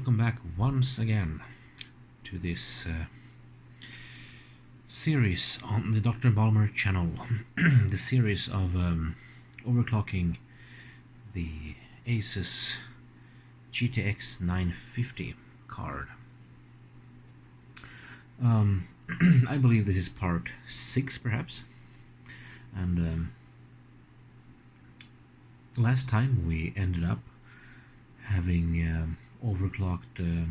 welcome back once again to this series on the Dr. Balmer channel. The series of overclocking the ASUS GTX 950 card. I believe this is part 6 perhaps, and last time we ended up having overclocked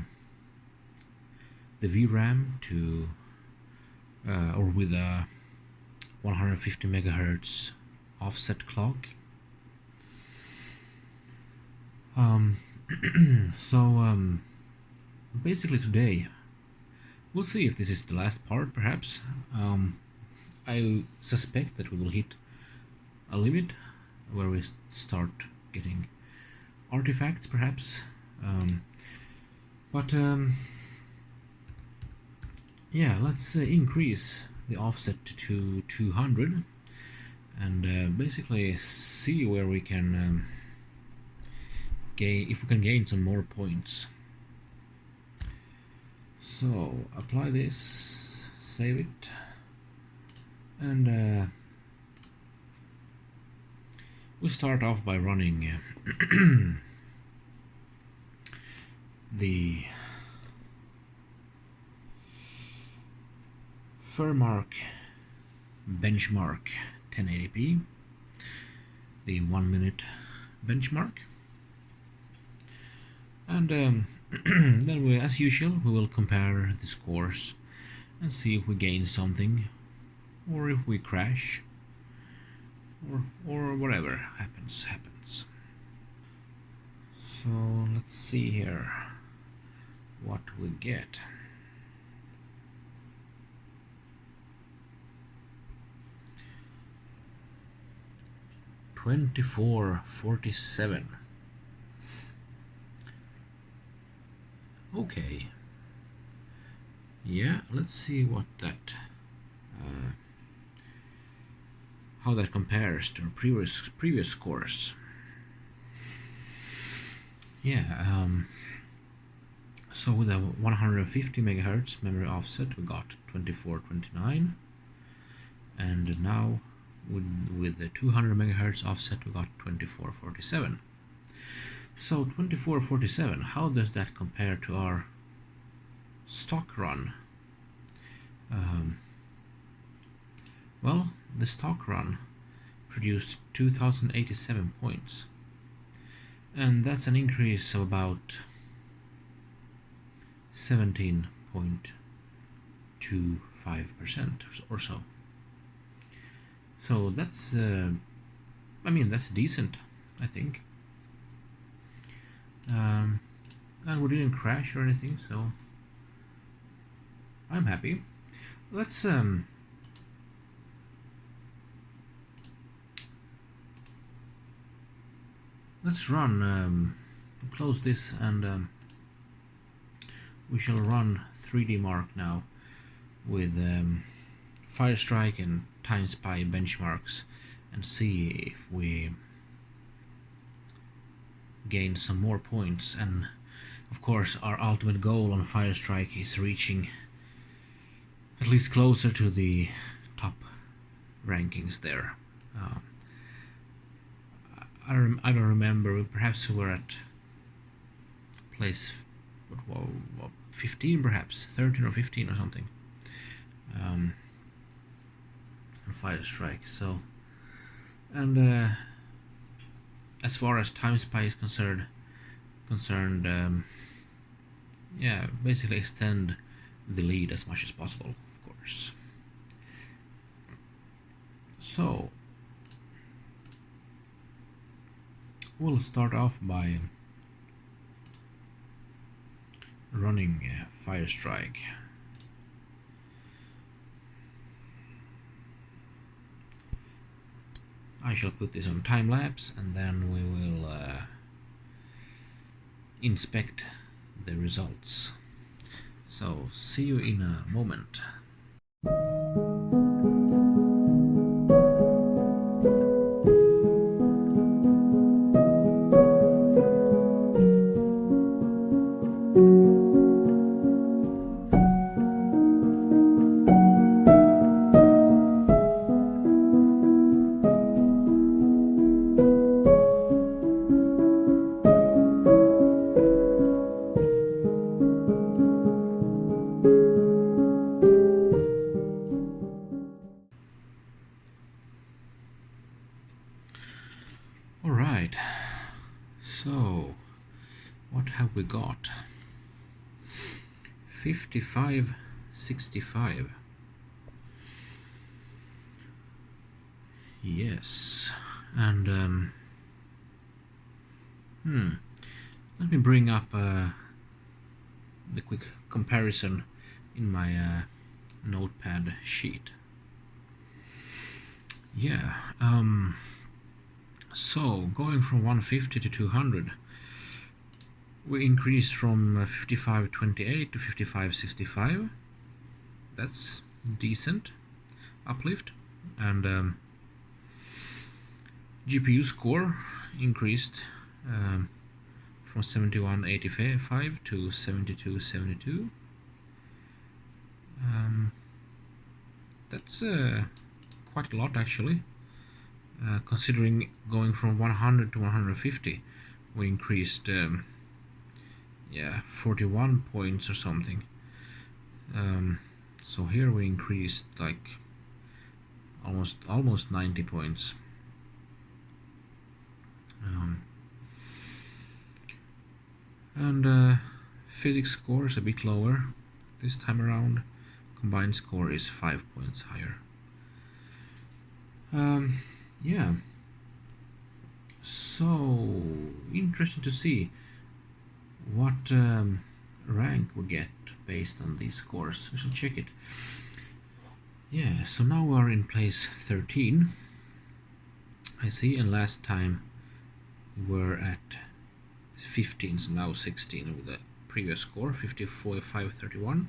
the VRAM to or with a 150 megahertz offset clock. Basically today we'll see if this is the last part perhaps. I suspect that we will hit a limit where we start getting artifacts perhaps, yeah, let's increase the offset to 200 and basically see where we can gain, if we can gain some more points. So apply this, save it, and we start off by running the FireStrike benchmark 1080p, the 1 minute benchmark, and then we, as usual, we will compare the scores and see if we gain something or if we crash or whatever happens. So let's see here what we get. $24.47. Okay. Yeah, let's see what that how that compares to previous scores. Yeah, so with a 150 megahertz memory offset we got 24.29, and now with the 200 megahertz offset we got 24.47. So 24.47, how does that compare to our stock run? Well, the stock run produced 2087 points, and that's an increase of about 17.25% or so. So that's I mean, that's decent, I think. And we didn't crash or anything, so I'm happy. Let's run, close this, and we shall run 3DMark now with FireStrike and TimeSpy benchmarks and see if we gain some more points. And of course our ultimate goal on FireStrike is reaching at least closer to the top rankings there. I don't remember, perhaps we were at place 15 perhaps, 13 or 15 or something on FireStrike. So, and as far as TimeSpy is concerned, yeah, basically extend the lead as much as possible, of course. So we'll start off by running FireStrike. I shall put this on time lapse, and then we will inspect the results. So see you in a moment. 5565. Yes, and let me bring up the quick comparison in my notepad sheet. Yeah, so going from 150 to 200, we increased from 5528 to 5565. That's decent uplift. And GPU score increased from 7185 to 7272. That's quite a lot actually, considering going from 100 to 150 we increased 41 points or something. So here we increased like almost 90 points. And physics score is a bit lower this time around. Combined score is 5 points higher. Yeah, so interesting to see what rank we get based on these scores. We shall check it. Yeah, so now we are in place 13, I see, and last time we were at 15, so now 16 with the previous score, 54,531.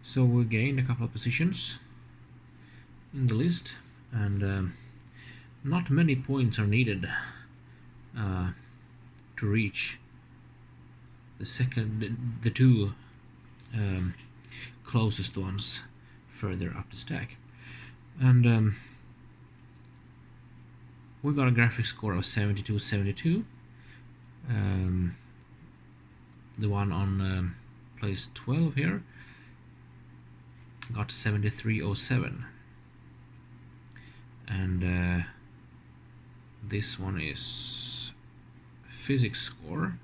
So we gained a couple of positions in the list, and not many points are needed to reach the two closest ones further up the stack. And we got a graphics score of 7272. The one on place 12 here got 7307, and this one is physics score.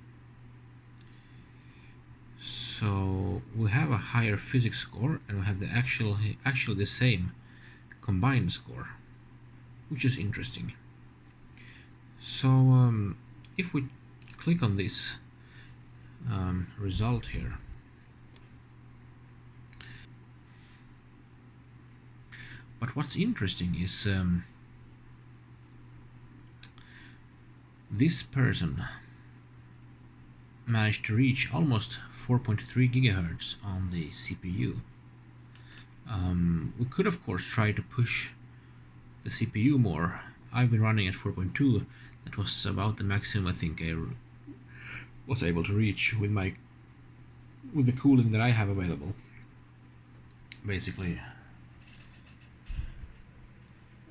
So we have a higher physics score, and we have the actually the same combined score, which is interesting. So if we click on this result here, but what's interesting is this person managed to reach almost 4.3 gigahertz on the CPU. We could of course try to push the CPU more. I've been running at 4.2. That was about the maximum I think I was able to reach with the cooling that I have available. Basically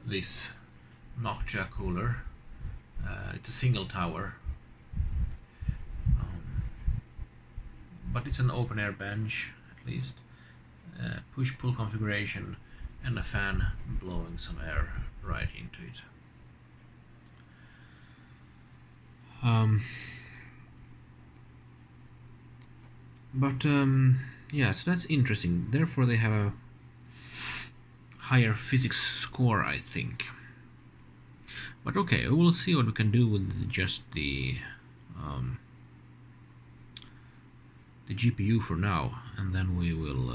this Noctua cooler. It's a single tower, but it's an open air bench at least, push-pull configuration, and a fan blowing some air right into it. Yeah, so that's interesting. Therefore they have a higher physics score, I think. But okay, we'll see what we can do with just the GPU for now, and then we will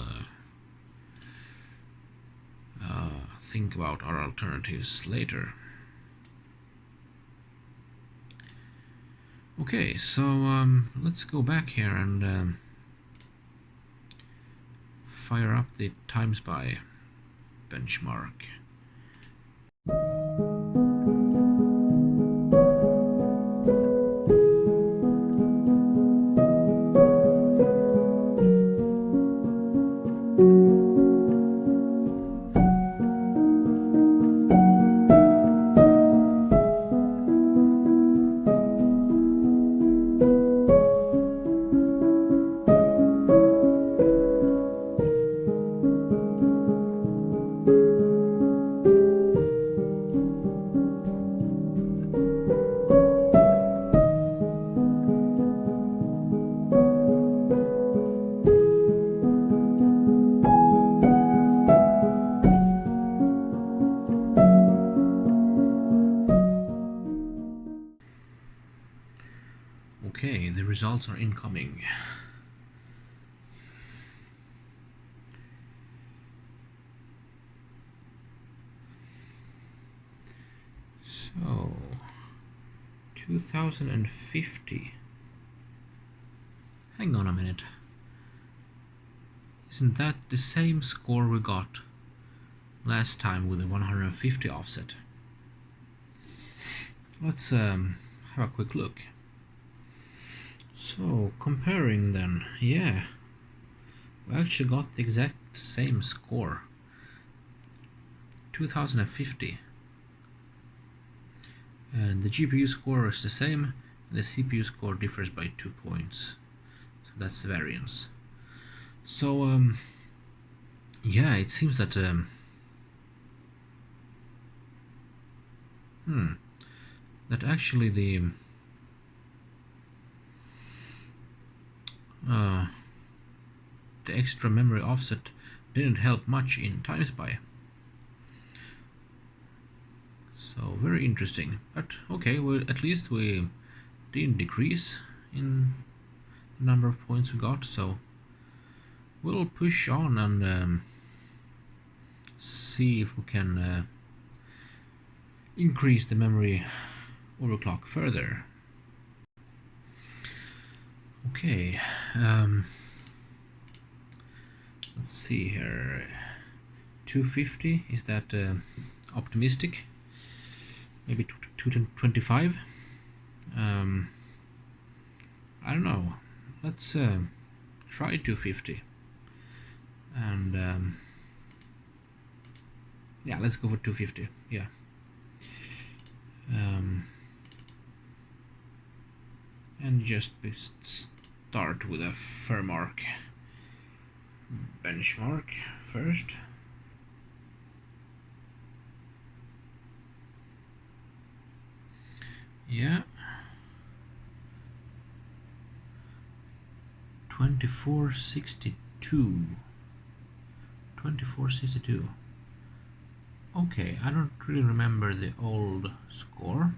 think about our alternatives later. Okay, so let's go back here and fire up the times by benchmark. results are incoming. So 2050. Hang on a minute. Isn't that the same score we got last time with the 150 offset? Let's have a quick look. So comparing then, yeah, we actually got the exact same score. 2050. And the GPU score is the same, and the CPU score differs by 2 points. So that's the variance. So yeah, it seems that that actually the extra memory offset didn't help much in time spy. So very interesting, but okay, well, at least we didn't decrease in the number of points we got, so we'll push on and see if we can increase the memory overclock further. Okay, let's see here. 250, is that optimistic? Maybe 225. I don't know. Let's try 250. And yeah, let's go for 250. Yeah. And just start with a FireStrike benchmark first. Yeah, 2462. Okay, I don't really remember the old score,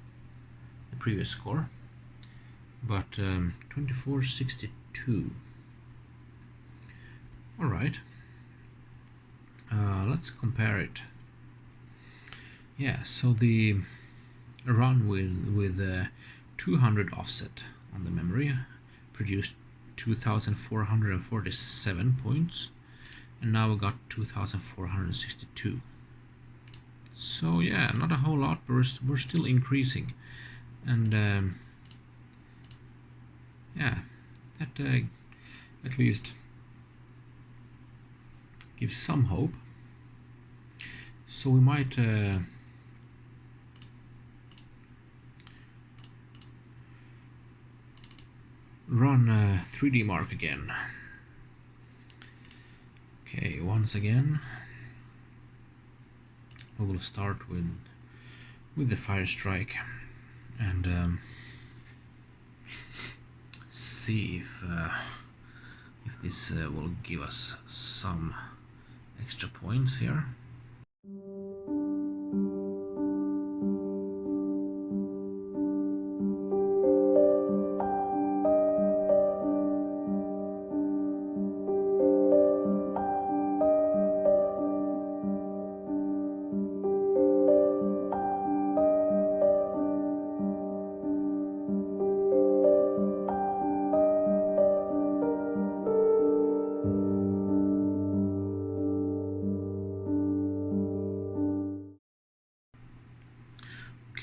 the previous score, but 2462. All right, let's compare it. Yeah, so the run with 200 offset on the memory produced 2447 points, and now we got 2462. So yeah, not a whole lot, but we're still increasing, and yeah, that at least gives some hope. So we might run 3DMark again. Okay, once again we will start with the FireStrike and see if this will give us some extra points here.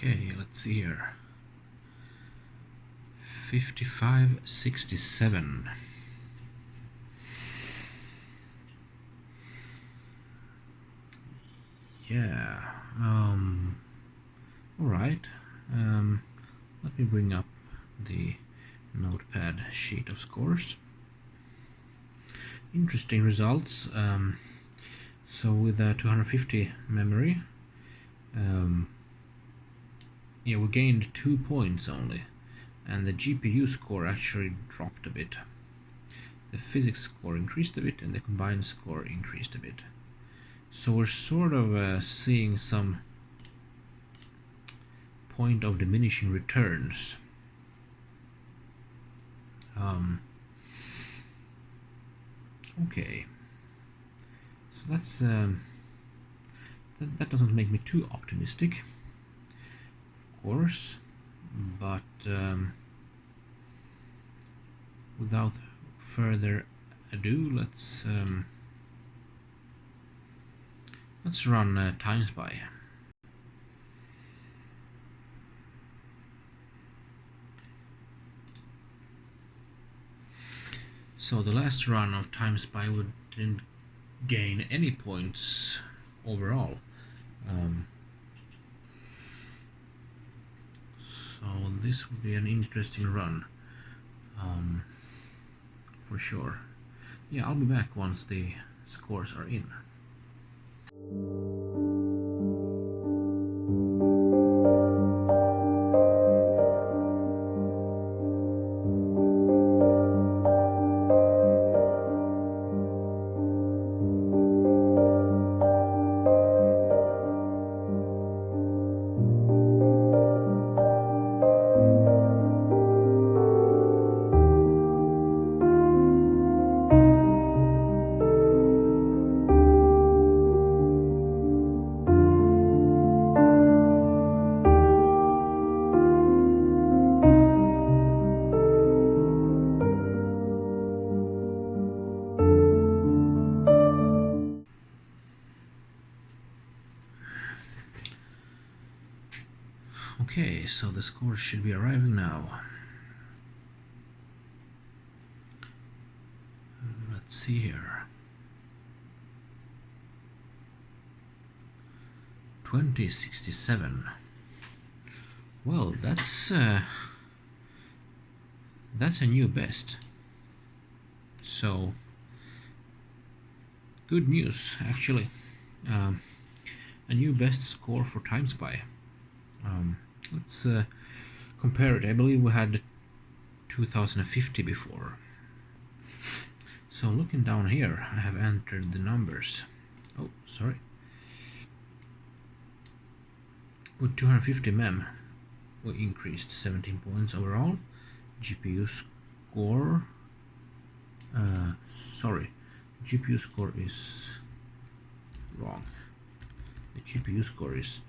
Okay, let's see here. 5567. Yeah. All right. Let me bring up the notepad sheet of scores. Interesting results. So with the 250 memory, yeah, we gained 2 points only, and the GPU score actually dropped a bit. The physics score increased a bit, and the combined score increased a bit. So we're sort of seeing some point of diminishing returns. Okay, so that's that doesn't make me too optimistic, of course, but without further ado, let's run TimeSpy. So the last run of TimeSpy didn't gain any points overall. So this would be an interesting run, for sure. Yeah, I'll be back once the scores are in. Okay, so the scores should be arriving now. Let's see here. 2067. Well, that's a new best. So good news, actually. A new best score for TimeSpy. Let's compare it. I believe we had 2050 before. So looking down here, I have entered the numbers. Oh, sorry. With 250 mem, we increased 17 points overall. GPU score. Sorry, GPU score is wrong. The GPU score is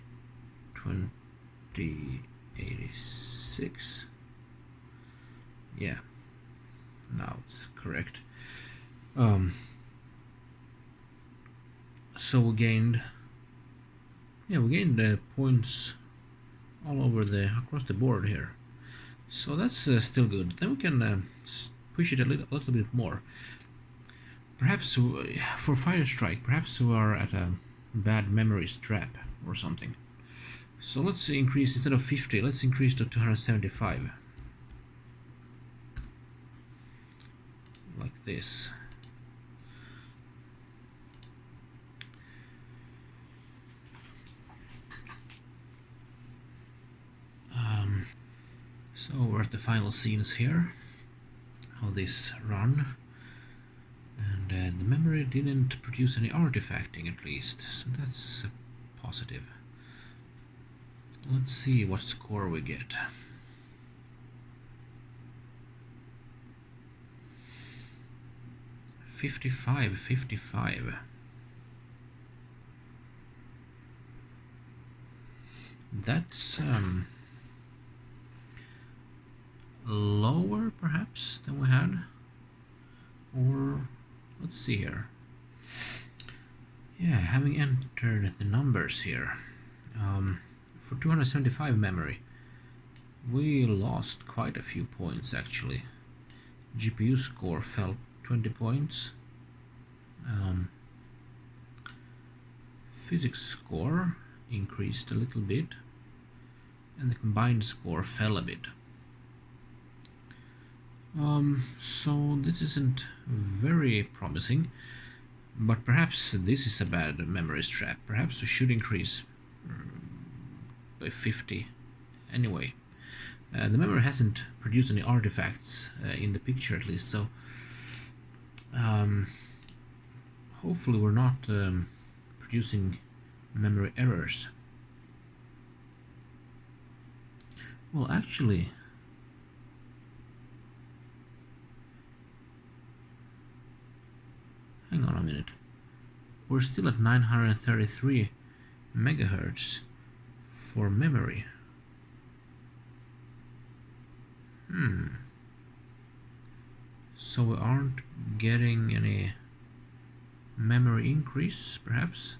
2086. Yeah, now it's correct. So we gained points all over across the board here. So that's still good. Then we can push it a little bit more. Perhaps for FireStrike, perhaps we are at a bad memory strap or something. So let's increase, instead of 50, let's increase to 275. Like this. So we're at the final scenes here of this run. And the memory didn't produce any artifacting, at least, so that's positive. Let's see what score we get. $55. That's lower perhaps than we had, or let's see here. Yeah, having entered the numbers here, for 275 memory, we lost quite a few points actually. GPU score fell 20 points. Physics score increased a little bit, and the combined score fell a bit. So this isn't very promising, but perhaps this is a bad memory strap. Perhaps we should increase by 50 anyway. The memory hasn't produced any artifacts in the picture, at least, so hopefully we're not producing memory errors. Well, actually, hang on a minute. We're still at 933 megahertz for memory. So we aren't getting any memory increase, perhaps?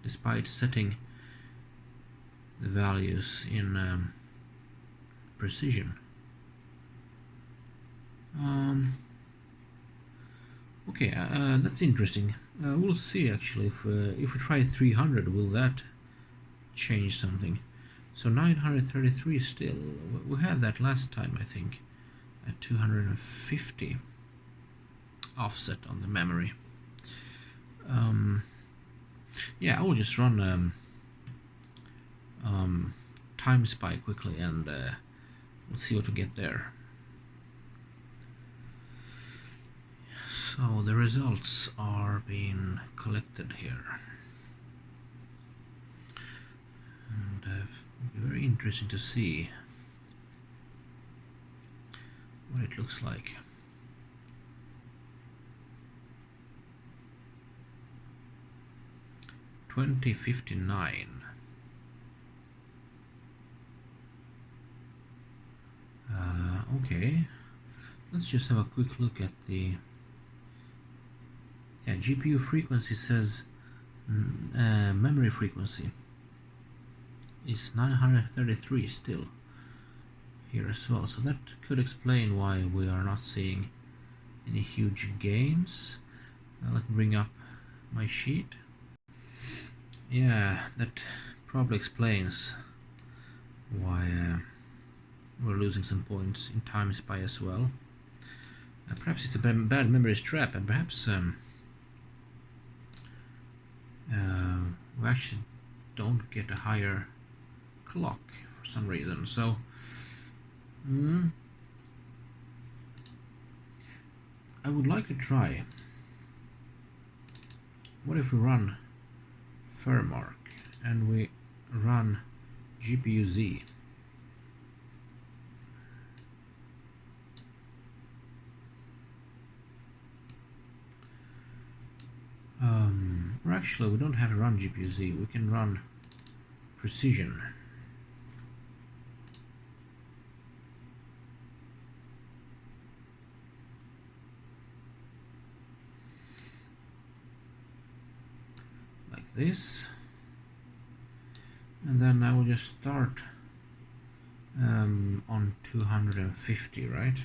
Despite setting the values in precision. Okay, that's interesting. We'll see actually if we try 300, will that change something? So 933 still. We had that last time, I think, at 250 offset on the memory. Yeah, I will just run time spy quickly, and we'll see what we get there. So the results are being collected here, and it'll be very interesting to see what it looks like. $20.59. Okay, let's just have a quick look at the GPU frequency. Says memory frequency is 933 still here as well, so that could explain why we are not seeing any huge gains. Let me bring up my sheet. Yeah, that probably explains why we're losing some points in time spy as well. Perhaps it's a bad memory strap, and perhaps we actually don't get a higher clock for some reason. So I would like to try. What if we run FireStrike and we run GPU Z? Or actually, we don't have to run GPU Z. We can run precision. Like this. And then I will just start on 250, right?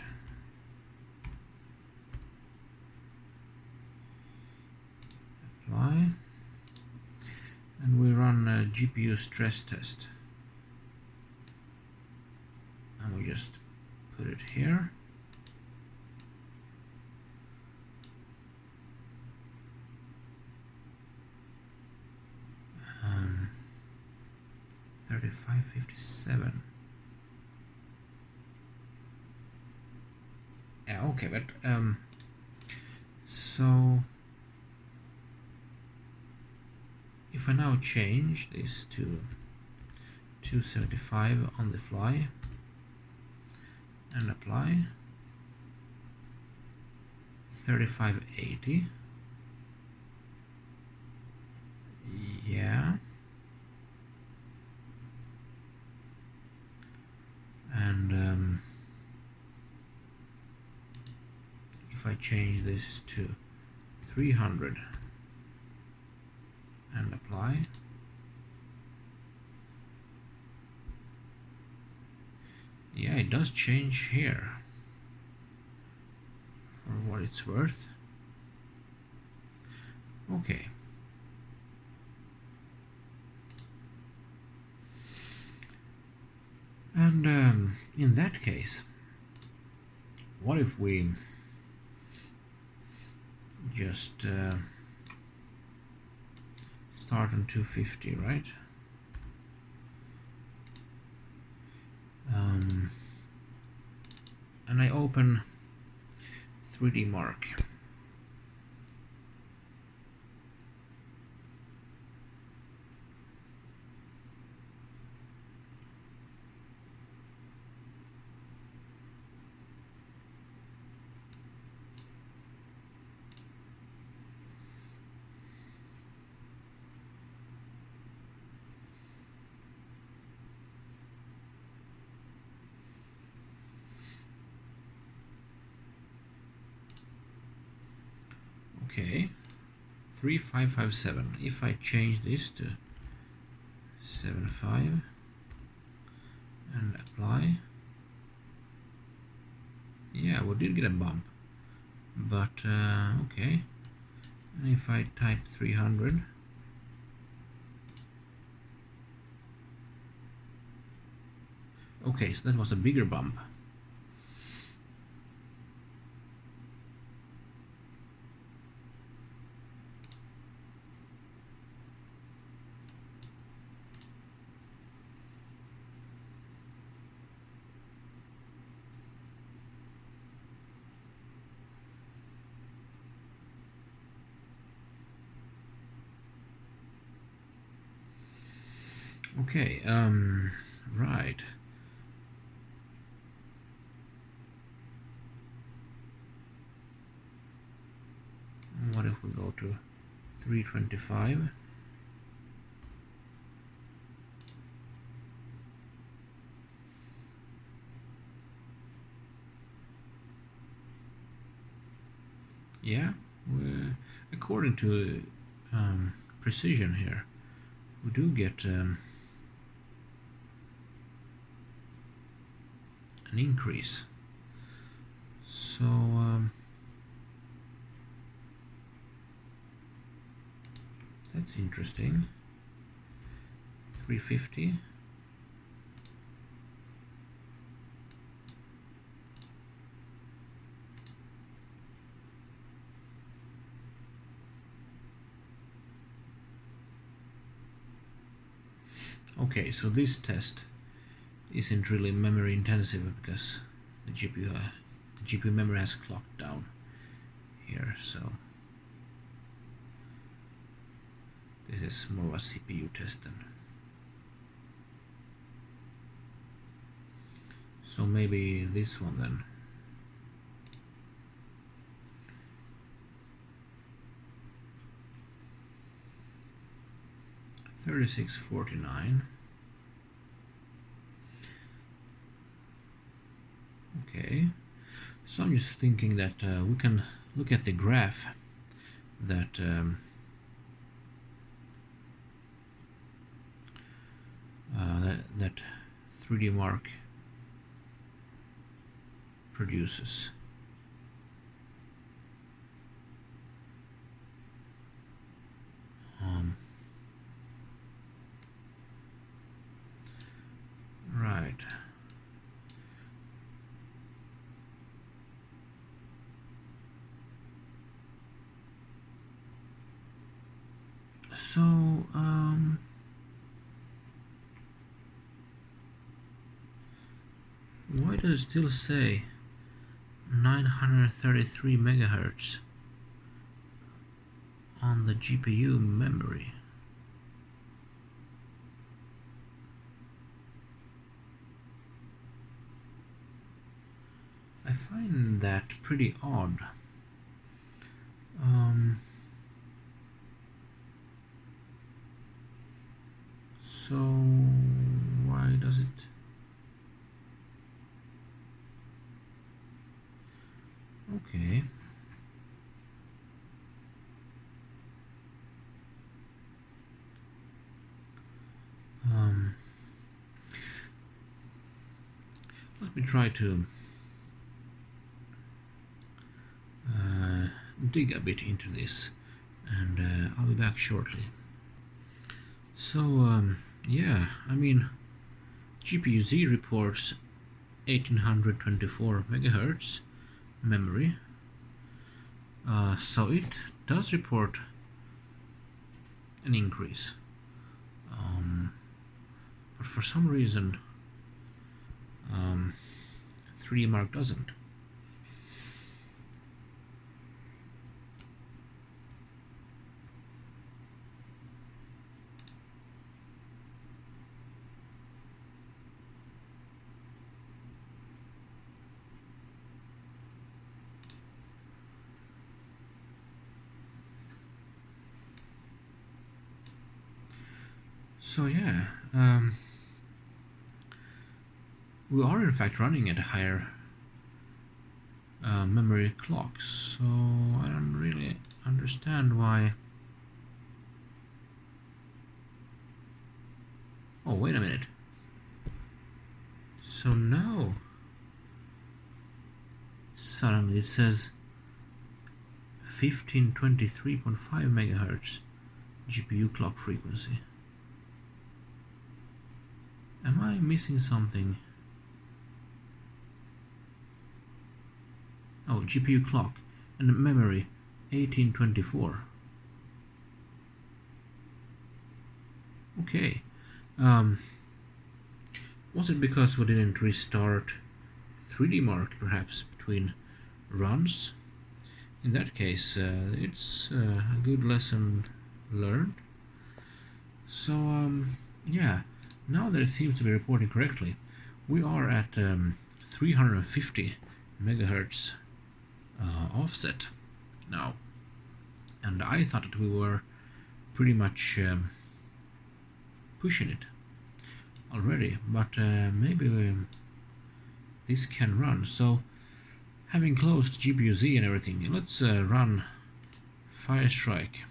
Apply. And we run a GPU stress test. And we just put it here. Um, 3557. Yeah, okay, but so if I now change this to 275 on the fly and apply 3580, yeah, and if I change this to 300 and apply, yeah, it does change here for what it's worth. Okay. And in that case, what if we just start on 250, right? And I open 3DMark. Okay, 3557. If I change this to 75 and apply, yeah, we did get a bump, but okay. And if I type 300, okay, so that was a bigger bump. Okay, right. What if we go to 325? Yeah, according to precision here, we do get an increase. So that's interesting. 350. Okay, so this test isn't really memory intensive because the GPU memory has clocked down here, so this is more of a CPU test then. So maybe this one then. $36.49. Okay, so I'm just thinking that we can look at the graph that that 3DMark produces. Right. So why does it still say 933 megahertz on the GPU memory? I find that pretty odd. So why does it? Okay. Let me try to dig a bit into this, and I'll be back shortly. So yeah, I mean, GPU-Z reports 1824 megahertz memory, so it does report an increase, but for some reason 3DMark doesn't. So yeah, we are in fact running at a higher memory clocks. So I don't really understand why. Oh, wait a minute. So now suddenly it says 1523.5 megahertz GPU clock frequency. Am I missing something? Oh, GPU clock and memory 1824. Okay. Was it because we didn't restart 3DMark perhaps between runs? In that case, it's a good lesson learned. So yeah, now that it seems to be reporting correctly, we are at 350 megahertz offset now, and I thought that we were pretty much pushing it already, but maybe this can run. So having closed GPU-Z and everything, let's run FireStrike.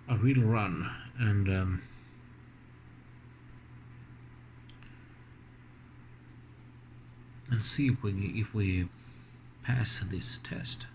A real run, and see if we pass this test.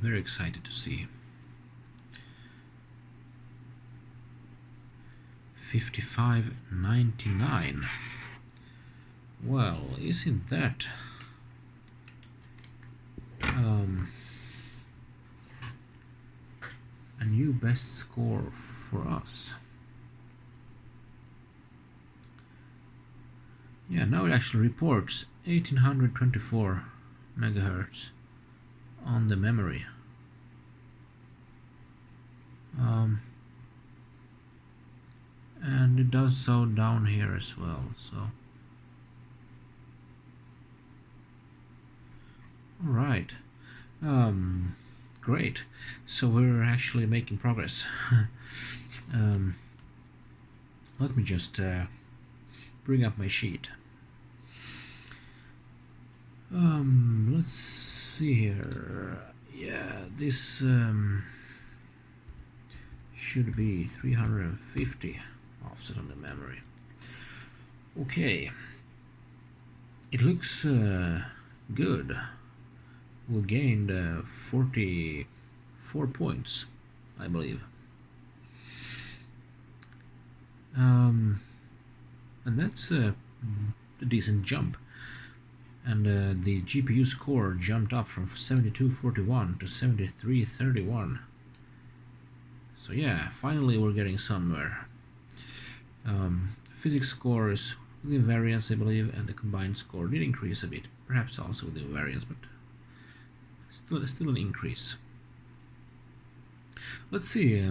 Very excited to see. 55.99. Well, isn't that a new best score for us? Yeah, now it actually reports 1824 megahertz on the memory. And it does so down here as well, so alright. Great, so we're actually making progress. Let me just bring up my sheet. Let's see here. Yeah, this should be 350 offset on the memory. Okay, it looks good. We gained 44 points, I believe. And that's a decent jump. And the GPU score jumped up from 7241 to 7331. So yeah, finally we're getting somewhere. Physics score is within variance, I believe, and the combined score did increase a bit, perhaps also within variance, but still an increase. Let's see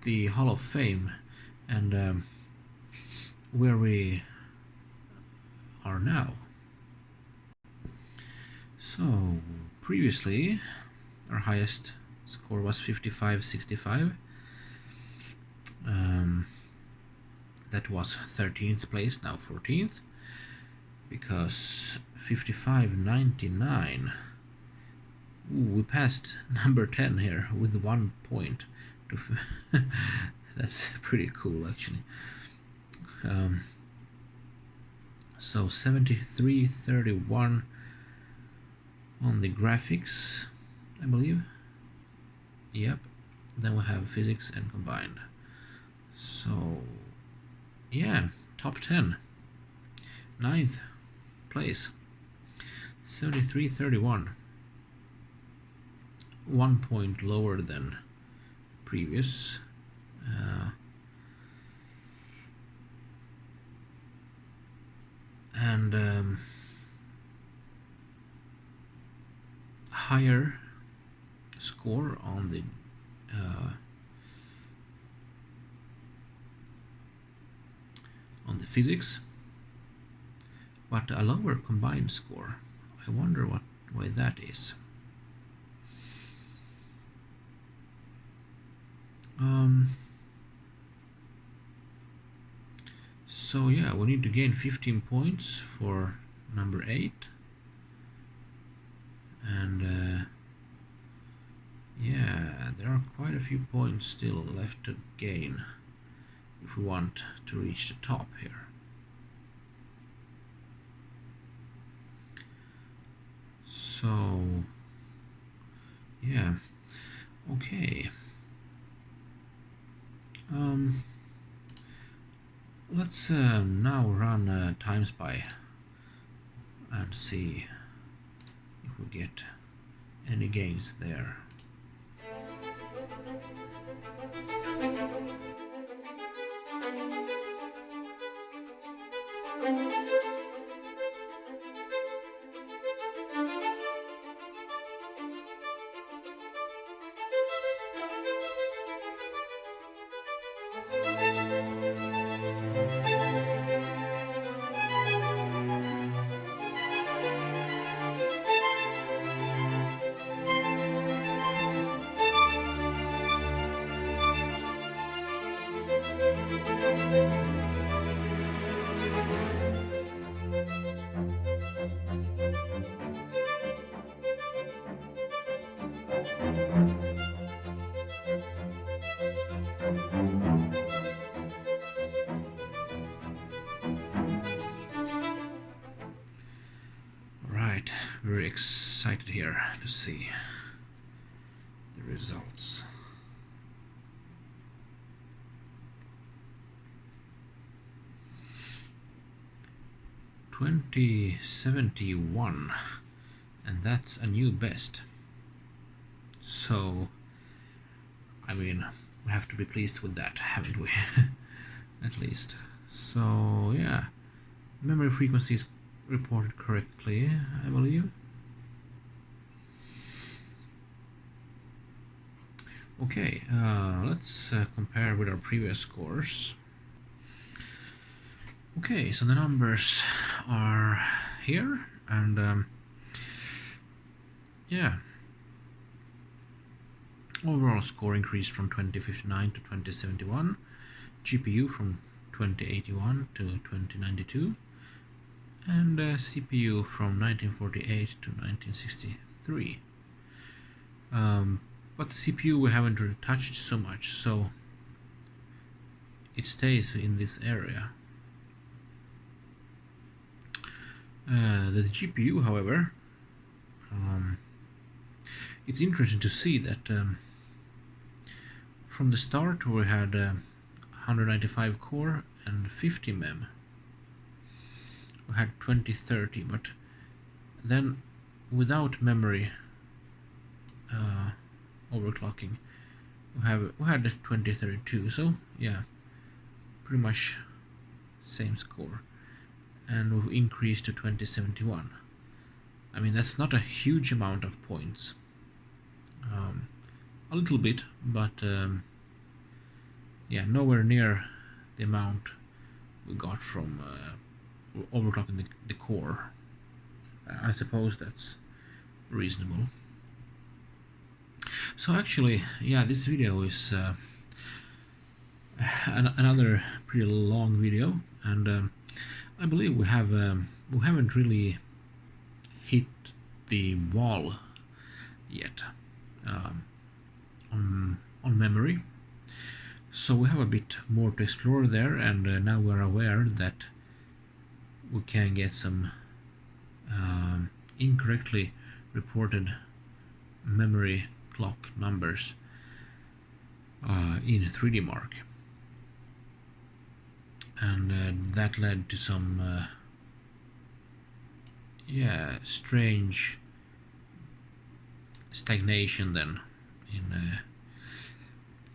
the Hall of Fame and where we are now. So previously our highest score was 55.65. That was 13th place, now 14th, because 55.99. We passed number 10 here with 1 point. That's pretty cool, actually. So 73.31 on the graphics, I believe. Yep. Then we have physics and combined. So yeah, top 10. 9th place. 73.31. 1 point lower than previous. And higher score on the physics, but a lower combined score. I wonder why that is. So yeah, we need to gain 15 points for number 8, and yeah, there are quite a few points still left to gain if we want to reach the top here. So yeah, okay. Let's now run TimeSpy and see if we get any gains there. Right, very excited here to see the results. $20.71, and that's a new best. So, I mean, we have to be pleased with that, haven't we? At least. So, yeah, memory frequency is reported correctly, I believe. Okay, let's compare with our previous scores. Okay, so the numbers are here, and yeah, overall score increased from 2059 to 2071, GPU from 2081 to 2092, and CPU from 1948 to 1963. But the CPU we haven't really touched so much, so it stays in this area. The GPU, however, it's interesting to see that from the start we had 195 core and 50 mem. We had 2030, but then without memory overclocking, we had 2032. So yeah, pretty much same score, and we've increased to 2071. I mean, that's not a huge amount of points, a little bit, but yeah, nowhere near the amount we got from overclocking the core. I suppose that's reasonable. So actually, yeah, this video is another pretty long video, and I believe we haven't really hit the wall yet on memory. So we have a bit more to explore there, and now we're aware that we can get some incorrectly reported memory clock numbers in 3DMark, and that led to some yeah, strange stagnation then in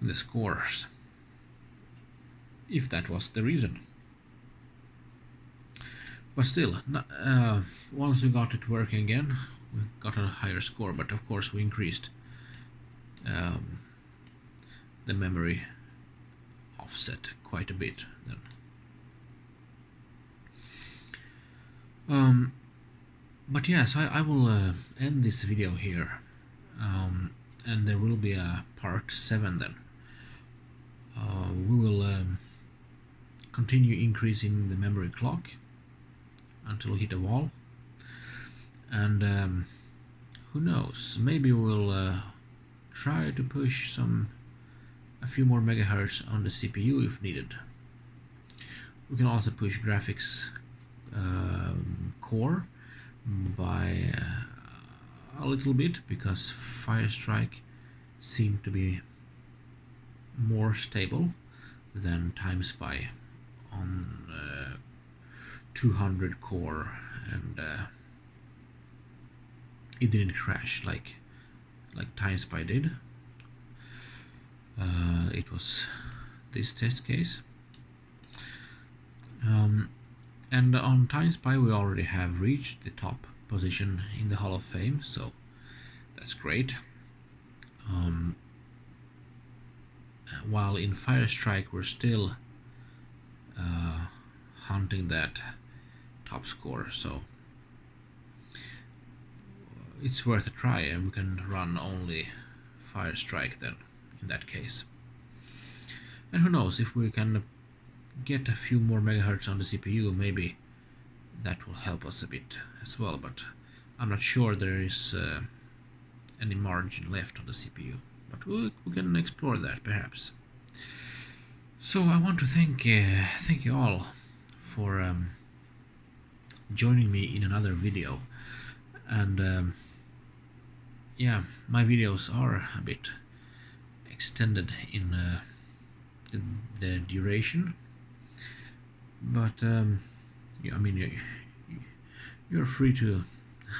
the scores, if that was the reason. But still, once we got it working again, we got a higher score, but of course we increased the memory offset quite a bit then. But yes, I will end this video here, and there will be a part 7 then. We will continue increasing the memory clock until we hit a wall, and who knows, maybe we'll try to push a few more megahertz on the CPU if needed. We can also push graphics core by a little bit, because FireStrike seemed to be more stable than TimeSpy on 200 core, and it didn't crash like TimeSpy did. It was this test case, and on TimeSpy we already have reached the top position in the Hall of Fame, so that's great. While in FireStrike we're still hunting that top score, so it's worth a try, and we can run only FireStrike then in that case. And who knows, if we can get a few more megahertz on the CPU, maybe that will help us a bit as well, but I'm not sure there is any margin left on the CPU, but we can explore that perhaps. So I want to thank you all for joining me in another video, and yeah, my videos are a bit extended in the duration, but yeah, I mean, you're free to,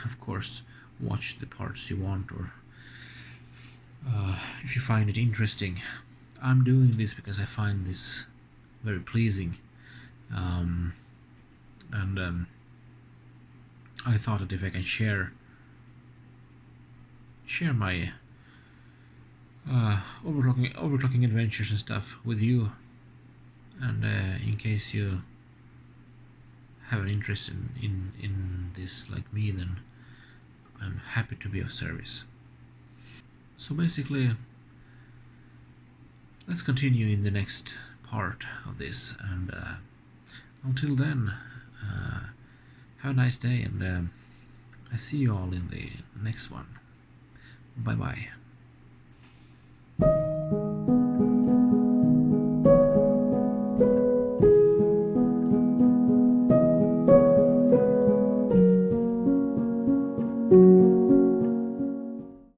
of course, watch the parts you want, or if you find it interesting. I'm doing this because I find this very pleasing, and I thought that if I can share my overclocking adventures and stuff with you, and in case you have an interest in this like me, then I'm happy to be of service. So basically, let's continue in the next part of this, and until then, have a nice day, and I see you all in the next one. Bye bye.